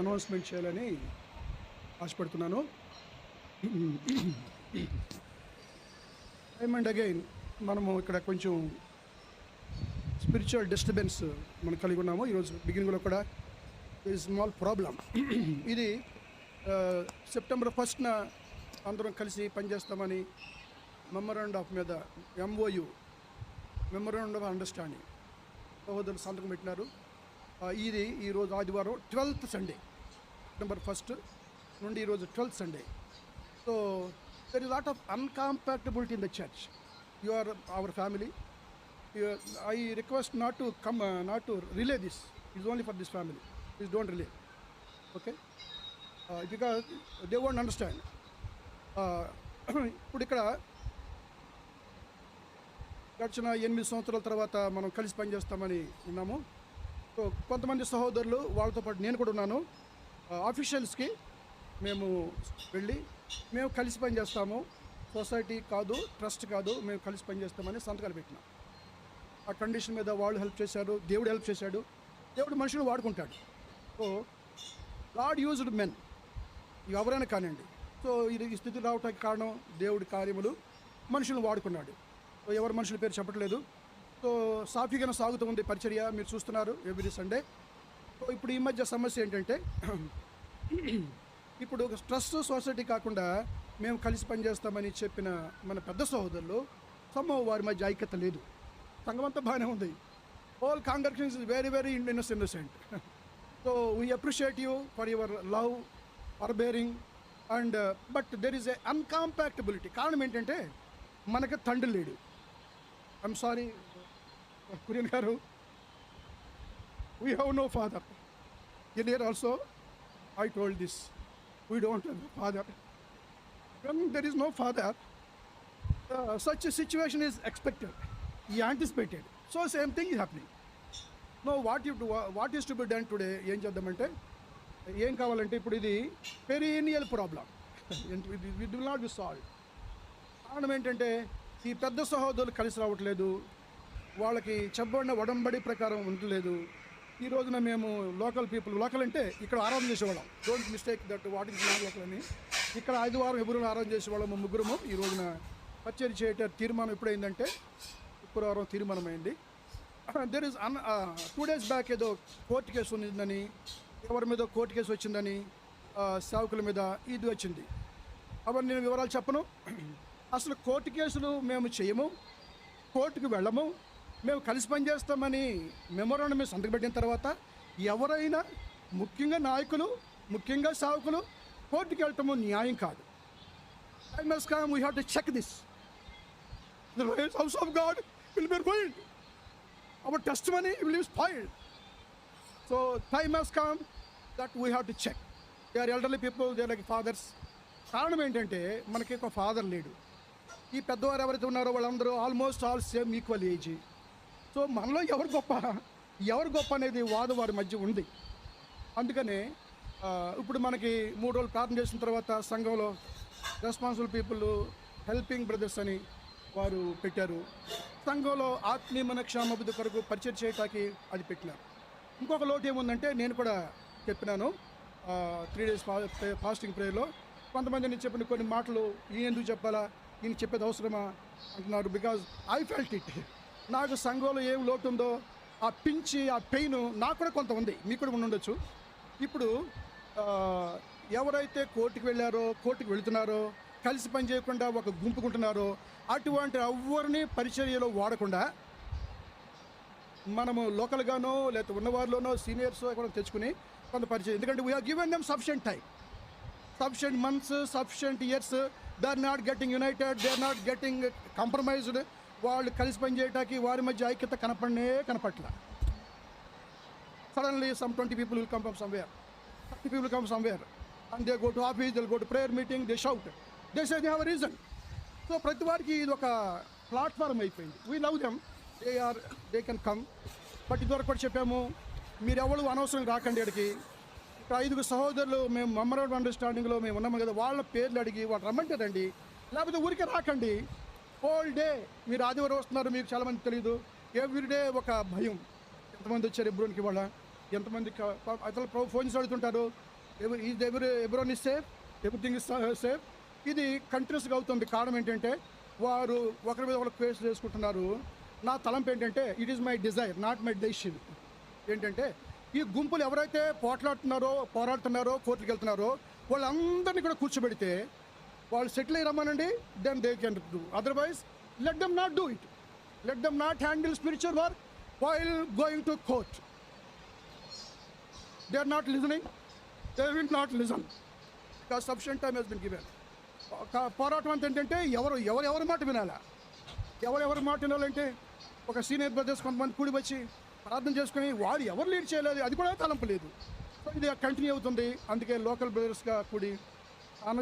Announcement చేయాలని ఆశపడుతున్నాను. Time and again మనము ఇక్కడ కొంచెం స్పిరిచువల్ డిస్టర్బెన్స్ మనం కలిగి ఉన్నాము. ఈరోజు బిగినింగ్లో కూడా స్మాల్ ప్రాబ్లం. ఇది సెప్టెంబర్ 1న అందరం కలిసి పనిచేస్తామని మెమరాండం ఆఫ్ మీద MOU మెమరాండం ఆఫ్ అండర్స్టాండింగ్ సహోదరులు సంతకం పెట్టినారు. ఇది ఈరోజు ఆదివారం 12th సండే, సెప్టెంబర్ 1 నుండి ఈరోజు 12th Sunday. So there is lot of incompatibility in the church. You are our family. I request not to come, not to relay this. It's only for this family. Please don't relay. Okay? Because they won't understand. ఇప్పుడు ఇక్కడ గడిచిన 8 సంవత్సరాల తర్వాత మనం కలిసి పనిచేస్తామని ఉన్నాము. So కొంతమంది సహోదరులు, వాళ్ళతో పాటు నేను కూడా ఉన్నాను, ఆఫీషియల్స్కి మేము వెళ్ళి మేము కలిసి పనిచేస్తాము, సొసైటీ కాదు, ట్రస్ట్ కాదు, మేము కలిసి పనిచేస్తామని సంతకాలు పెట్టినాం. ఆ కండిషన్ మీద వాళ్ళు హెల్ప్ చేశారు, దేవుడు హెల్ప్ చేశాడు. దేవుడు మనుషులు వాడుకుంటాడు. సో గాడ్ యూజ్డ్ మెన్, ఎవరైనా కానివ్వండి. సో ఇది ఈ స్థితి రావడానికి కారణం దేవుడి కార్యములు, మనుషులను వాడుకున్నాడు. సో ఎవరి మనుషుల పేరు చెప్పట్లేదు. సో సాఫీగానే సాగుతూ ఉంది పరిచర్య, మీరు చూస్తున్నారు ఎవ్రీ సండే. సో ఇప్పుడు ఈ మధ్య సమస్య ఏంటంటే, ఇప్పుడు ట్రస్ట్ సొసైటీ కాకుండా మేము కలిసి పనిచేస్తామని చెప్పిన మన పెద్ద సహోదరులు వారి మధ్య ఐక్యత లేదు. సంఘం అంతా బాగానే ఉంది. Whole congregation is very very innocent. So we appreciate you for your love, for bearing and but there is a incompatibility. కారణం ఏంటంటే మనకు తండ్రి లేడు. I'm sorry Kurian garu, we have no father. In here also I told this, we don't have father. When there is no father, such a situation is expected. He anticipated. So same thing is happening. Now what is to be done today? ఏం చేద్దామంటే, ఏం కావాలంటే ఇప్పుడు ఇది perennial problem. It will not be solve. కారణం ఏంటంటే ఈ పెద్ద సహోదరులు కలిసి రావట్లేదు, వాళ్ళకి చెప్పబడిన ఒడంబడి ప్రకారం ఉండలేదు. ఈ రోజున మేము లోకల్ పీపుల్, లోకల్ అంటే ఇక్కడ ఆరాధన చేసేవాళ్ళం, don't mistake that what is not local అని. ఇక్కడ ఆదివారం ఎప్పుడు ఆరాధన చేసేవాళ్ళము ముగ్గురము. ఈ రోజున పరిచర్య చేయట తీర్మానం ఎప్పుడైందంటే శుక్రవారం తీర్మానమైంది. దెర్ ఇస్ 2 days బ్యాక్ ఏదో కోర్టు కేసు ఉందని, ఎవరి మీద కోర్టు కేసు వచ్చిందని, సేవకుల మీద ఇది వచ్చింది. అవన్నీ నేను వివరాలు చెప్పను. అసలు కోర్టు కేసులు మేము చేయము, కోర్టుకు వెళ్ళము, మేము కలిసి పనిచేస్తామని మెమోరాండం మీద సంతకం పెట్టిన తర్వాత ఎవరైనా, ముఖ్యంగా నాయకులు, ముఖ్యంగా సేవకులు కోర్టుకు వెళ్ళటము న్యాయం కాదు. I must come, we have to check this. The house of God will be ruined. Our testimony will be spoiled. So time has come that we have to check. They are elderly people, they are like fathers. కారణం ఏంటంటే మనకి ఒక father లేడు. ఈ పెద్దవారు ఎవరైతే ఉన్నారో వాళ్ళందరూ almost all same equal age. So మనలో ఎవరు గొప్ప అనేది వాదం వారి మధ్య ఉంది. అందుకనే ఇప్పుడు మనకి 3 రోజులు ప్రార్థన చేసిన తర్వాత సంఘంలో రెస్పాన్సిబుల్ పీపుల్ హెల్పింగ్ బ్రదర్స్ అని వారు పెట్టారు. సంఘంలో ఆత్మీయమైన క్షేమాభివృద్ధి కొరకు పరిచయం చేయటానికి అది పెట్టినారు. ఇంకొక లోటు ఏముందంటే, నేను కూడా చెప్పినాను 3 days ఫాస్టింగ్ ప్రేయర్లో, కొంతమంది నేను చెప్పిన కొన్ని మాటలు ఈయన ఎందుకు చెప్పాలా, ఈయన చెప్పేది అవసరమా అంటున్నారు. Because I felt it. నాకు సంఘంలో ఏం లోటు ఉందో ఆ పించి, ఆ పెయిన్ నాకు కూడా కొంత ఉంది, మీకు కూడా ఉండొచ్చు. ఇప్పుడు ఎవరైతే కోర్టుకు వెళ్ళారో, కోర్టుకు వెళుతున్నారో, కలిసి పని చేయకుండా ఒక గుంపుకుంటున్నారో, అటువంటి ఎవరిని పరిచర్యలో వాడకుండా మనము లోకల్గానో లేకపోతే ఉన్నవారిలోనో సీనియర్స్ ఎక్కడ తెచ్చుకుని కొంత పరిచయం. ఎందుకంటే we are given them sufficient time, sufficient months, sufficient years. They are not getting united, they are not getting compromised. వాళ్ళు కలిసి పని చేయడానికి వారి మధ్య ఐక్యత కనపట్ల. Suddenly some 20 people will come from somewhere, 30 people come somewhere, and they go to office, they'll go to prayer meeting, they shout, they say they have a reason. So ప్రతి వారికి ఇది ఒక ప్లాట్ఫామ్ అయిపోయింది. We love them, they can come. But ఇదివరకు కూడా చెప్పాము, మీరు ఎవరు అనవసరం రాకండి అడిగి. ఇక్కడ 5 సహోదరులు మేము మెమరాండం అండర్స్టాండింగ్లో మేము ఉన్నాము కదా, వాళ్ళ పేర్లు అడిగి వాళ్ళు రమ్మంటే రండి, లేకపోతే ఊరికే రాకండి. హోల్ డే మీరు ఆదివారం వస్తున్నారు, మీకు చాలామంది తెలియదు. ఎవ్రీడే ఒక భయం, ఎంతమంది వచ్చారు ఎబ్రోన్కి, వాళ్ళ ఎంతమంది అసలు ఫోన్ చేసి అడుగుతుంటారు, everyone is safe, everything is safe. ఇది కంటిన్యూస్గా అవుతుంది. కారణం ఏంటంటే వారు ఒకరి మీద ఒకరు కేసు చేసుకుంటున్నారు. నా తలంపు ఏంటంటే it is my Dzire, not my decision. ఏంటంటే ఈ గుంపులు ఎవరైతే పోరాడుతున్నారో కోర్టుకి వెళ్తున్నారో వాళ్ళందరినీ కూడా కూర్చోబెడితే వాళ్ళు సెటిల్ అయ్యి రమ్మనండి, then they can do. Otherwise let them not do it. Let them not handle spiritual work while going to court. They are not listening, they will not listen because sufficient time has been given. పోరాటం అంత ఏంటంటే ఎవరు మాట వినాలా? ఎవరి మాట వినాలంటే ఒక సీనియర్ బ్రదర్స్ కొంతమంది కూడి వచ్చి ప్రార్థన చేసుకుని వారు ఎవరు లీడ్ చేయలేదు, అది కూడా తలంపు లేదు. సో ఇది కంటిన్యూ అవుతుంది. అందుకే లోకల్ బ్రదర్స్గా కూడి అన్న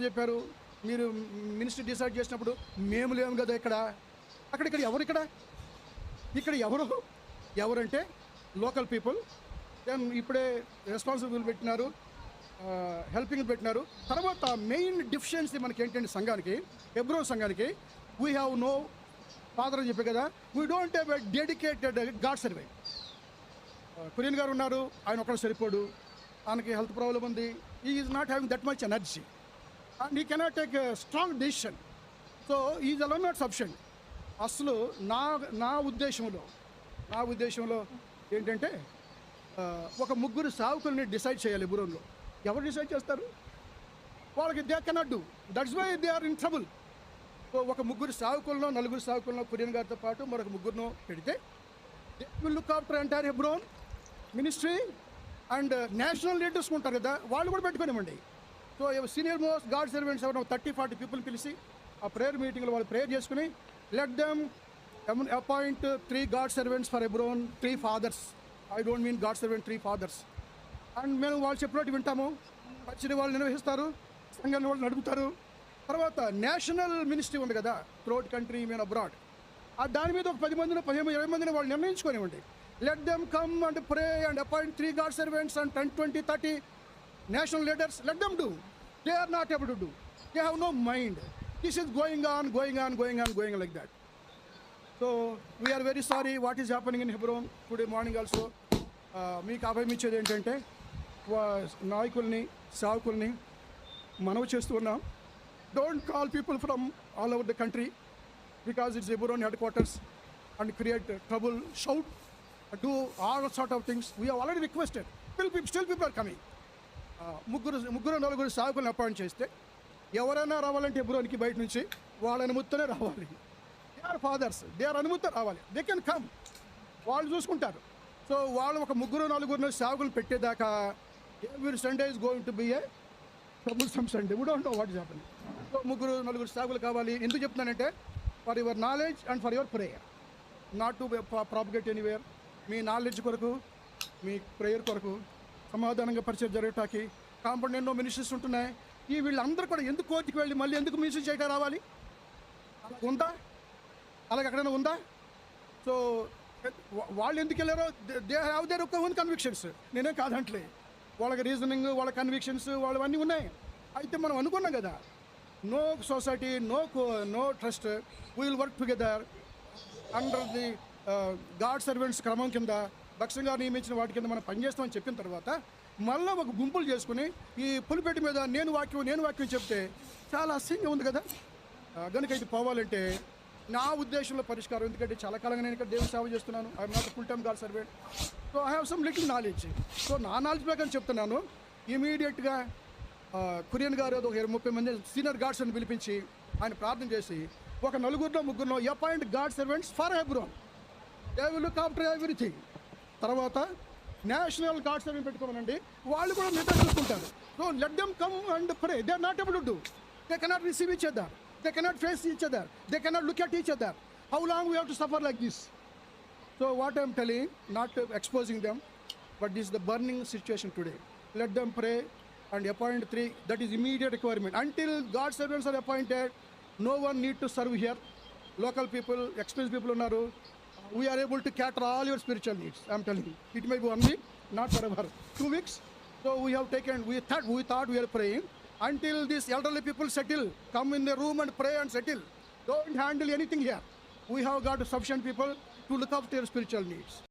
చెప్పారు మీరు మినిస్ట్రీ డిసైడ్ చేసినప్పుడు మేము లేము కదా ఇక్కడ ఇక్కడ ఎవరంటే లోకల్ పీపుల్. దెన్ ఇప్పుడే రెస్పాన్సిబుల్ పెట్టినారు, హెల్పింగ్ పెట్టినారు. తర్వాత మెయిన్ డిఫిషియన్సీ మనకి ఏంటంటే సంఘానికి, హెబ్రోన్ సంఘానికి, వీ హ్యావ్ నో ఫాదర్ అని చెప్పే కదా, we don't have a dedicated God servant. Kurian గారు ఉన్నారు, ఆయన ఒక్కడు సరిపోడు, ఆయనకి హెల్త్ ప్రాబ్లం ఉంది. ఈ is not having that much energy and he cannot take a strong decision. So is alone not sufficient. అసలు నా ఉద్దేశంలో ఏంటంటే ఒక ముగ్గురు సేవకుల్ని డిసైడ్ చేయాలి హెబ్రోన్లో. ఎవరు డిసైడ్ చేస్తారు? వాళ్ళకి they cannot do, that's why they are in trouble. So ఒక ముగ్గురు సేవకులను, నలుగురు సేవకులను కురియన్ గారితో పాటు మరొక ముగ్గురును పెడితే they will look after entire Hebron ministry and national leaders ఉంటారు కదా, వాళ్ళు కూడా పెట్టుకోనివ్వండి. So senior most God servants ఎవరైనా 30-40 పీపుల్ పిలిచి ఆ ప్రేయర్ మీటింగ్లో వాళ్ళు ప్రేయర్ చేసుకుని let them appoint 3 God servants for Hebron, 3 fathers. I don't mean God servant, 3 fathers. And మేము వాళ్ళు చెప్పినట్టు వింటాము, పరిచర్య వాళ్ళు నిర్వహిస్తారు, సంఘాన్ని వాళ్ళు నడుపుతారు. తర్వాత నేషనల్ మినిస్ట్రీ ఉంది కదా త్రూఅవుట్ కంట్రీ, మీన్ అబ్రాడ్, దాని మీద ఒక 10 మందిని 15-20 మందిని వాళ్ళు నిర్ణయించుకోనివ్వండి. Let them come and pray and appoint 3 God servants and 10-20-30 national leaders. Let them do. They are not able to do. They have no mind. This is going on like that. So we are very sorry what is happening in Hebron today morning also. మీకు అభయం ఇచ్చేది ఏంటంటే నాయకుల్ని, సేవకుల్ని మనవి చేస్తూ ఉన్నాం, don't call people from all over the country because it's Hebron head quarters and create trouble, shout, do all sort of things. We have already requested, still people are coming. ముగ్గురు నలుగురు సేవకులను అపాయింట్ చేస్తే ఎవరైనా రావాలంటే హెబ్రోన్కి బయట నుంచి వాళ్ళ అనుమతితోనే రావాలి. They are fathers, they are అనుమతితో రావాలి. దే కెన్ కమ్, వాళ్ళు చూసుకుంటారు. సో వాళ్ళు ఒక నలుగురు సేవకులు పెట్టేదాకా every Sunday is going to be a troublesome Sunday. We don't know what is happening. So నలుగురు సేవకులు కావాలి. ఎందుకు చెప్తున్నానంటే for your knowledge and for your prayer, not to propagate anywhere. మీ నాలెడ్జ్ కొరకు, మీ ప్రేయర్ కొరకు, సమాధానంగా పరిచయం జరగటానికి కాంపౌండ్ ఎన్నో మినిస్ట్రీస్ ఉంటున్నాయి. వీళ్ళందరూ కూడా ఎందుకు కోర్టుకి వెళ్ళి మళ్ళీ ఎందుకు మినిస్ట్రీ చేయటం రావాలి? అలాగే ఎక్కడైనా ఉందా? సో వాళ్ళు ఎందుకు వెళ్ళారో they have their own convictions. నేనేం కాదంటలే, వాళ్ళకి రీజనింగ్, వాళ్ళ కన్విక్షన్స్ వాళ్ళవన్నీ ఉన్నాయి. అయితే మనం అనుకున్నాం కదా, no society, no trust, we will work together under the god servants క్రమం కింద, దక్షిణగా నియమించిన వాటి కింద మనం పనిచేస్తామని చెప్పిన తర్వాత మళ్ళీ ఒక గుంపులు చేసుకుని ఈ పులిపేట మీద నేను వాక్యం చెప్తే చాలా అసహ్యంగా ఉంది కదా. కనుక ఇది పోవాలంటే నా ఉద్దేశంలో పరిష్కారం, ఎందుకంటే చాలా కాలంగా నేను ఇక్కడ దేవుని సేవ చేస్తున్నాను. I'm not full time God servant. So I have some little knowledge. So నా నాలెడ్జ్ ప్రకారం చెప్తున్నాను. ఇమీడియట్గా కురియన్ గారు ఒక 20-30 మంది సీనియర్ గాడ్స్ అని పిలిపించి ఆయన ప్రార్థన చేసి ఒక ముగ్గురులో appoint god servants for Hebron. They will look after everything. తర్వాత నేషనల్ గాడ్ సర్వెంట్ పెట్టుకోమనండి, వాళ్ళు కూడా మిగతా చూసుకుంటారు. So let them come and pray. They are not able to do. They cannot receive each other. They cannot face each other. They cannot look at each other. How long we have to suffer like this? So what I am telling, not exposing them, but this is the burning situation today. Let them pray and appoint 3. That is immediate requirement. Until God's servants are appointed, no one need to serve here. Local people, experienced people unnaru. We are able to cater all your spiritual needs. I am telling you. It may be 1 week, not forever. 2 weeks. So we have taken. We thought we are praying. Until these elderly people settle, come in the room and pray and settle. Don't handle anything here. We have got sufficient people to look after your spiritual needs.